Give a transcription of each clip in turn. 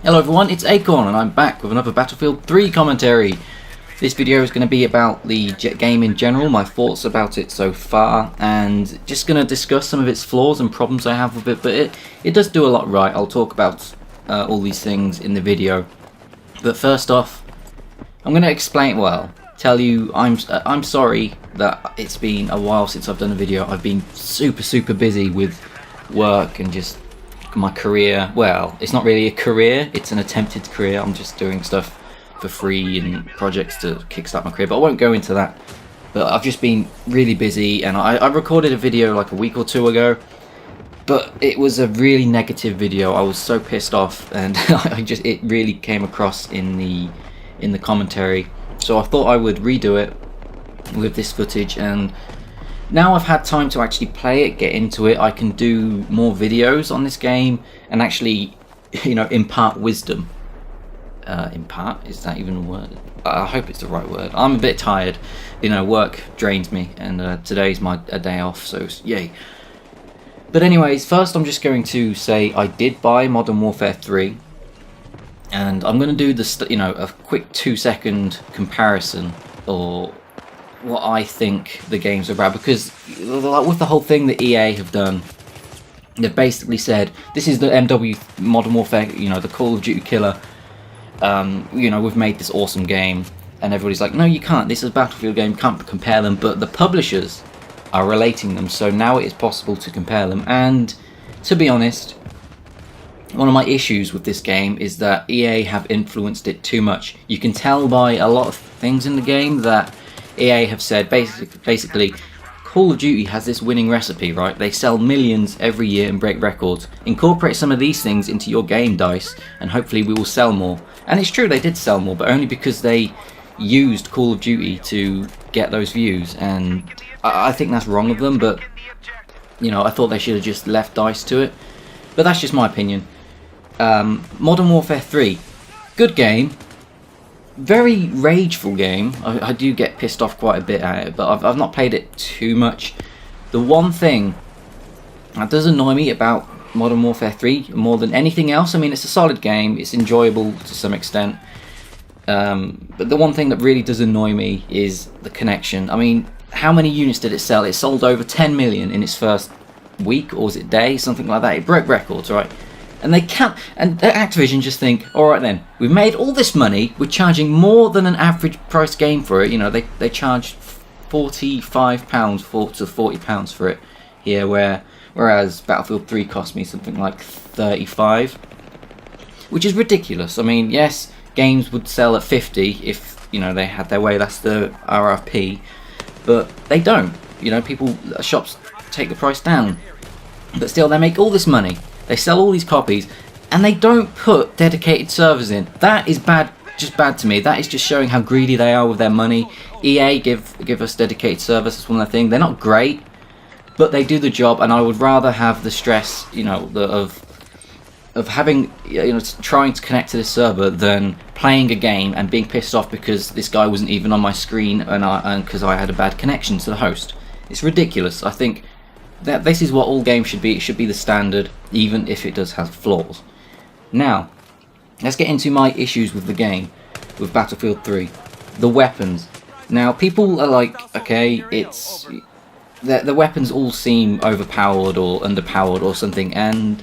Hello everyone, it's Acorn and I'm back with another Battlefield 3 commentary. This video is going to be about the game in general, my thoughts about it so far, and just going to discuss some of its flaws and problems I have with it, but it does do a lot right. I'll talk about all these things in the video. But first off, I'm going to explain, tell you I'm sorry that it's been a while since I've done a video. I've been super busy with work and just my career. Well, it's not really a career, it's an attempted career. I'm just doing stuff for free and projects to kickstart my career, but I won't go into that. But I've just been really busy, and I recorded a video like a week or two ago, but it was a really negative video. I was so pissed off, and it really came across in the commentary. So I thought I would redo it with this footage, and now I've had time to actually play it, get into it, I can do more videos on this game and actually, impart wisdom. Impart? Is that even a word? I hope it's the right word. I'm a bit tired. Work drains me, and today's a day off, so yay. But anyways, first I'm just going to say I did buy Modern Warfare 3, and I'm going to do this, a quick 2-second comparison, or what I think the game's about, because with the whole thing that EA have done, they've basically said this is the MW Modern Warfare, the Call of Duty killer. We've made this awesome game, and everybody's like, no, you can't. This is a Battlefield game. You can't compare them. But the publishers are relating them, so now it is possible to compare them. And to be honest, one of my issues with this game is that EA have influenced it too much. You can tell by a lot of things in the game that EA have said basically Call of Duty has this winning recipe, right? They sell millions every year and break records. Incorporate some of these things into your game, DICE, and hopefully we will sell more. And it's true, they did sell more, but only because they used Call of Duty to get those views, and I think that's wrong of them, but I thought they should have just left DICE to it. But that's just my opinion. Modern Warfare 3, good game. Very rageful game. I do get pissed off quite a bit at it, but I've not played it too much. The one thing that does annoy me about Modern Warfare 3 more than anything else, I mean, it's a solid game, it's enjoyable to some extent, but the one thing that really does annoy me is the connection. I mean, how many units did it sell? It sold over 10 million in its first week, or was it day, something like that. It broke records, right? And they can't, and Activision just think, alright then, we've made all this money, we're charging more than an average price game for it. They charge £45 to £40 for it here, whereas Battlefield 3 cost me something like 35, which is ridiculous. I mean, yes, games would sell at 50 if, they had their way, that's the RRP, but they don't. Shops take the price down, but still they make all this money. They sell all these copies, and they don't put dedicated servers in. That is bad, just bad to me. That is just showing how greedy they are with their money. EA give us dedicated servers. That's one of their things. They're not great, but they do the job. And I would rather have the stress, of having, trying to connect to this server than playing a game and being pissed off because this guy wasn't even on my screen and because I had a bad connection to the host. It's ridiculous. I think that this is what all games should be. It should be the standard, even if it does have flaws. Now, let's get into my issues with the game, with Battlefield 3. The weapons. Now, people are like, okay, the weapons all seem overpowered or underpowered or something, and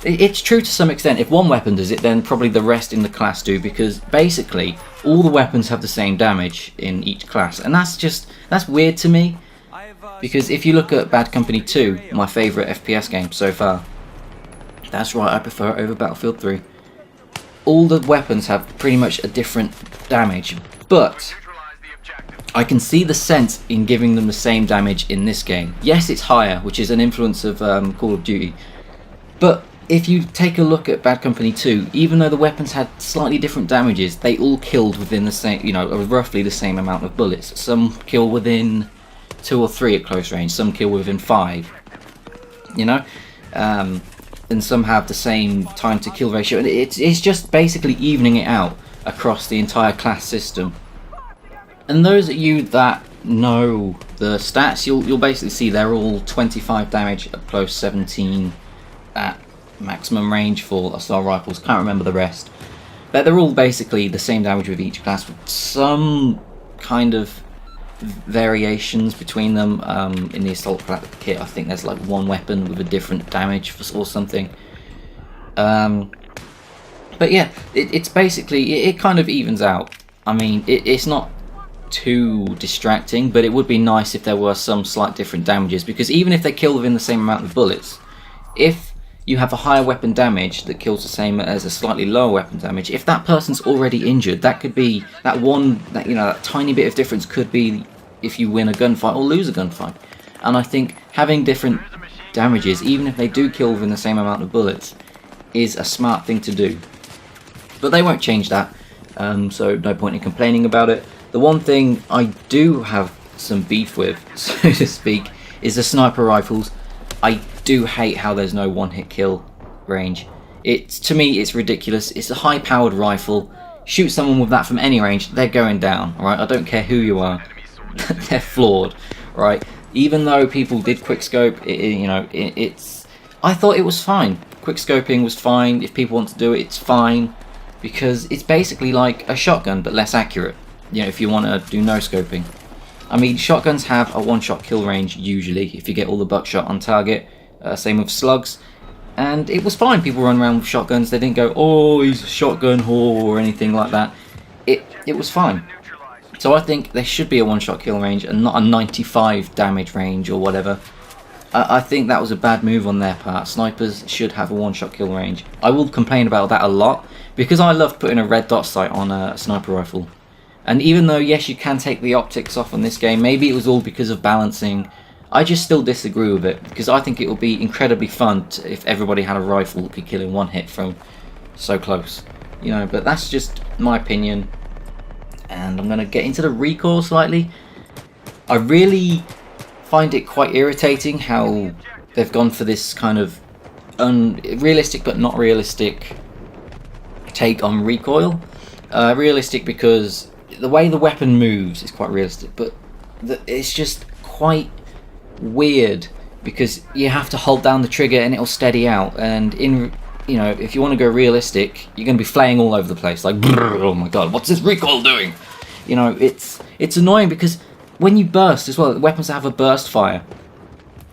it's true to some extent. If one weapon does it, then probably the rest in the class do, because basically all the weapons have the same damage in each class, and that's weird to me. Because if you look at Bad Company 2, my favourite FPS game so far, that's right, I prefer it over Battlefield 3. All the weapons have pretty much a different damage, but I can see the sense in giving them the same damage in this game. Yes, it's higher, which is an influence of Call of Duty, but if you take a look at Bad Company 2, even though the weapons had slightly different damages, they all killed within the same, roughly the same amount of bullets. Some kill within 2 or 3 at close range, some kill within 5, and some have the same time to kill ratio, and it's just basically evening it out across the entire class system. And those of you that know the stats, you'll basically see they're all 25 damage up close, 17 at maximum range for assault rifles. Can't remember the rest. But they're all basically the same damage with each class, with some kind of variations between them. In the assault kit, I think there's like one weapon with a different damage or something. But yeah, it's basically, it kind of evens out. I mean, it's not too distracting, but it would be nice if there were some slight different damages, because even if they kill within the same amount of bullets, if you have a higher weapon damage that kills the same as a slightly lower weapon damage, if that person's already injured, that could be that tiny bit of difference could be if you win a gunfight or lose a gunfight. And I think having different damages, even if they do kill within the same amount of bullets, is a smart thing to do. But they won't change that, so no point in complaining about it. The one thing I do have some beef with, so to speak, is the sniper rifles. I do hate how there's no one-hit kill range. To me, it's ridiculous. It's a high-powered rifle. Shoot someone with that from any range, they're going down. Right? I don't care who you are. They're flawed, right? Even though people did quickscope, I thought it was fine. Quickscoping was fine. If people want to do it, it's fine, because it's basically like a shotgun but less accurate. If you want to do no scoping. I mean, shotguns have a one-shot kill range usually if you get all the buckshot on target. Same with slugs, and it was fine. People run around with shotguns. They didn't go, "Oh, he's a shotgun whore" or anything like that. It was fine. So I think there should be a one-shot kill range and not a 95 damage range or whatever. I think that was a bad move on their part. Snipers should have a one-shot kill range. I will complain about that a lot, because I love putting a red dot sight on a sniper rifle. And even though, yes, you can take the optics off on this game, maybe it was all because of balancing, I just still disagree with it, because I think it would be incredibly fun if everybody had a rifle that could kill in one hit from so close. But that's just my opinion. And I'm going to get into the recoil slightly. I really find it quite irritating how they've gone for this kind of unrealistic but not realistic take on recoil. Realistic because the way the weapon moves is quite realistic, but it's just quite weird because you have to hold down the trigger and it'll steady out, and if you want to go realistic, you're going to be flaying all over the place, like, oh my god, what's this recoil doing? It's annoying because when you burst as well, the weapons have a burst fire.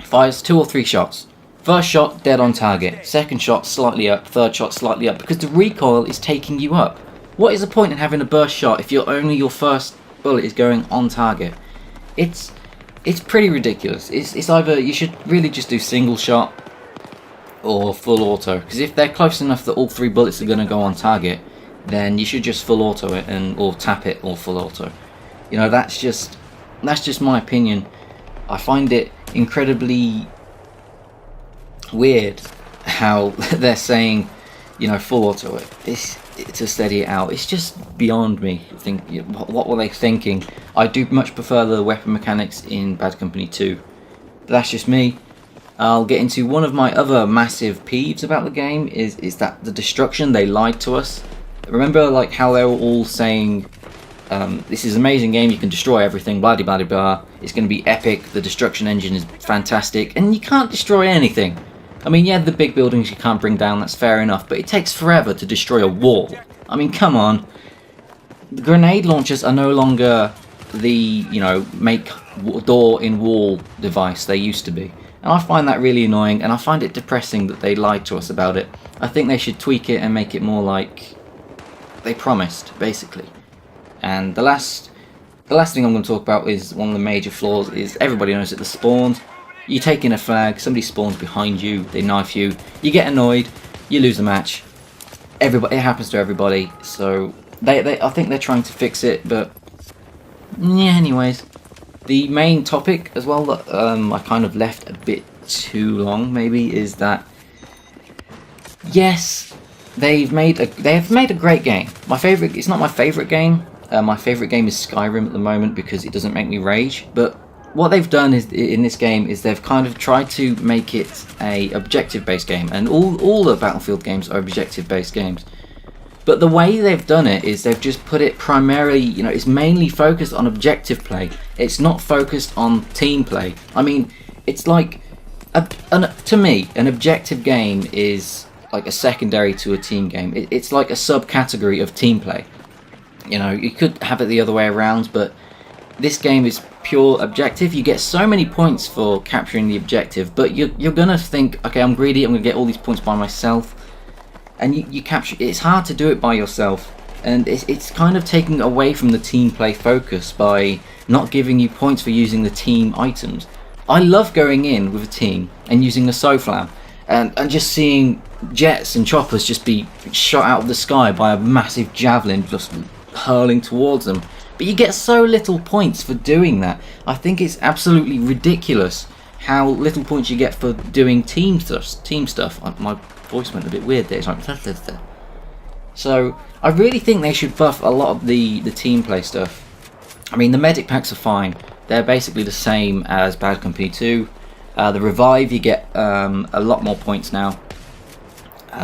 Fires 2 or 3 shots. First shot, dead on target. Second shot, slightly up. Third shot, slightly up. Because the recoil is taking you up. What is the point in having a burst shot if your first bullet is going on target? It's pretty ridiculous. It's either you should really just do single shot or full auto. Because if they're close enough that all 3 bullets are going to go on target, then you should just full auto it or tap it or full auto. That's just my opinion. I find it incredibly weird how they're saying, full auto it. To steady it out. It's just beyond me. What were they thinking? I do much prefer the weapon mechanics in Bad Company 2. But that's just me. I'll get into one of my other massive peeves about the game is that the destruction, they lied to us. Remember like how they were all saying, this is an amazing game, you can destroy everything, blah blah blah blah, it's going to be epic, the destruction engine is fantastic, and you can't destroy anything. I mean, yeah, the big buildings you can't bring down, that's fair enough, but it takes forever to destroy a wall. I mean, come on. The grenade launchers are no longer the, make door in wall device they used to be. And I find that really annoying, and I find it depressing that they lied to us about it. I think they should tweak it and make it more like they promised, basically. And the last thing I'm going to talk about is one of the major flaws is everybody knows that the spawns. You take in a flag, somebody spawns behind you, they knife you, you get annoyed, you lose the match. It happens to everybody, so I think they're trying to fix it, but yeah, anyways. The main topic as well that I kind of left a bit too long maybe is that, yes, they've made a great game. It's not my favourite game. My favourite game is Skyrim at the moment because it doesn't make me rage, but what they've done is in this game is they've kind of tried to make it a objective-based game, and all the Battlefield games are objective-based games. But the way they've done it is they've just put it primarily, it's mainly focused on objective play. It's not focused on team play. I mean, it's like, to me, an objective game is like a secondary to a team game. It's like a subcategory of team play. You know, you could have it the other way around, but this game is pure objective. You get so many points for capturing the objective, but you're gonna think, okay, I'm greedy, I'm gonna get all these points by myself, and you capture. It's hard to do it by yourself, and it's kind of taking away from the team play focus by not giving you points for using the team items. I love going in with a team and using the SOFLAM and just seeing jets and choppers just be shot out of the sky by a massive javelin just hurling towards them. But you get so little points for doing that. I think it's absolutely ridiculous how little points you get for doing team stuff. My voice went a bit weird there. It's like, so I really think they should buff a lot of the team play stuff. I mean, the medic packs are fine. They're basically the same as Bad Company 2. The revive, you get a lot more points now.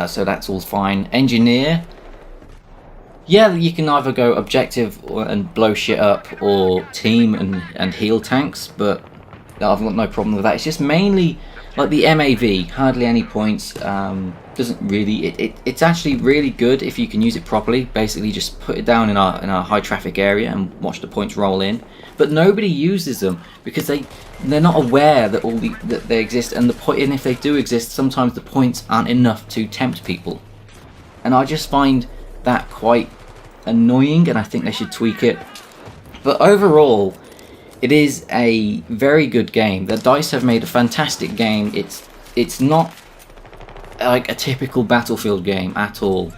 So that's all fine. Engineer, yeah, you can either go objective and blow shit up, or team and heal tanks, but I've got no problem with that. It's just mainly like the MAV, hardly any points. Doesn't really. It's actually really good if you can use it properly. Basically, just put it down in a high traffic area and watch the points roll in. But nobody uses them because they're not aware that that they exist, and and if they do exist, sometimes the points aren't enough to tempt people. And I just find that quite annoying, and I think they should tweak it. But overall, it is a very good game. The DICE have made a fantastic game. It's not like a typical Battlefield game at all.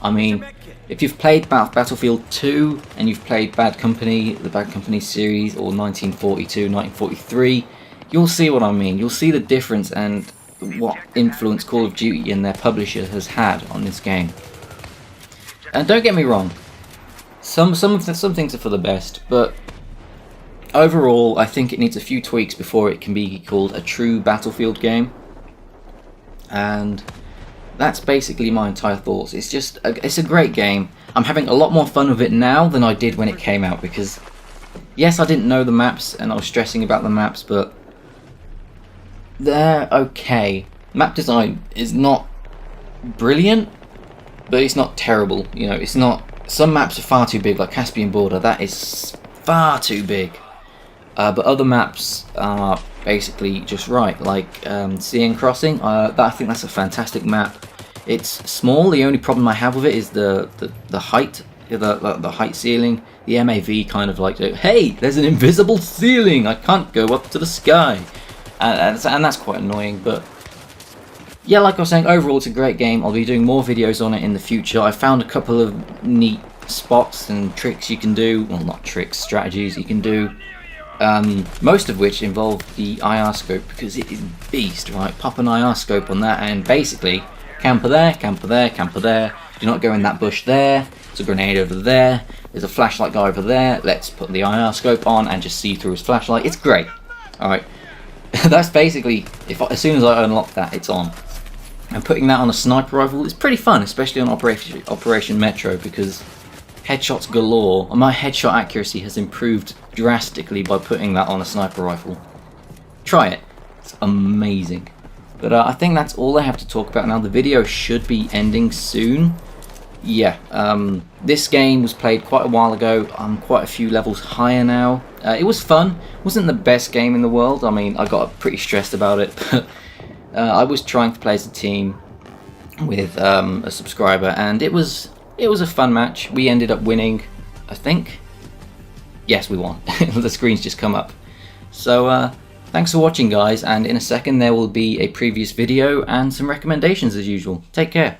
I mean, if you've played Battlefield 2 and you've played Bad Company, the Bad Company series, or 1942, 1943, you'll see what I mean. You'll see the difference and what influence Call of Duty and their publisher has had on this game. And don't get me wrong, some things are for the best, but overall I think it needs a few tweaks before it can be called a true Battlefield game. And that's basically my entire thoughts. It's a great game. I'm having a lot more fun with it now than I did when it came out, because yes, I didn't know the maps and I was stressing about the maps, but they're okay. Map design is not brilliant, but it's not terrible. You know, it's not. Some maps are far too big, like Caspian Border. That is far too big. But other maps are basically just right, like Sea and Crossing. I think that's a fantastic map. It's small. The only problem I have with it is the height, the height ceiling. The MAV kind of like, hey, there's an invisible ceiling. I can't go up to the sky, and that's quite annoying. But yeah, like I was saying, overall it's a great game. I'll be doing more videos on it in the future. I found a couple of neat spots and tricks you can do. Well, not tricks, strategies you can do. Most of which involve the IR scope, because it is beast, right? Pop an IR scope on that and basically camper there, camper there, camper there. Do not go in that bush there. There's a grenade over there. There's a flashlight guy over there. Let's put the IR scope on and just see through his flashlight. It's great. Alright. That's basically, as soon as I unlock that, it's on. And putting that on a sniper rifle is pretty fun, especially on Operation Metro, because headshots galore. My headshot accuracy has improved drastically by putting that on a sniper rifle. Try it. It's amazing. But I think that's all I have to talk about now. The video should be ending soon. Yeah, this game was played quite a while ago. I'm quite a few levels higher now. It was fun. It wasn't the best game in the world. I mean, I got pretty stressed about it. But I was trying to play as a team with a subscriber, and it was a fun match. We ended up winning, I think. Yes, we won. The screen's just come up. So thanks for watching, guys, and in a second there will be a previous video and some recommendations as usual. Take care.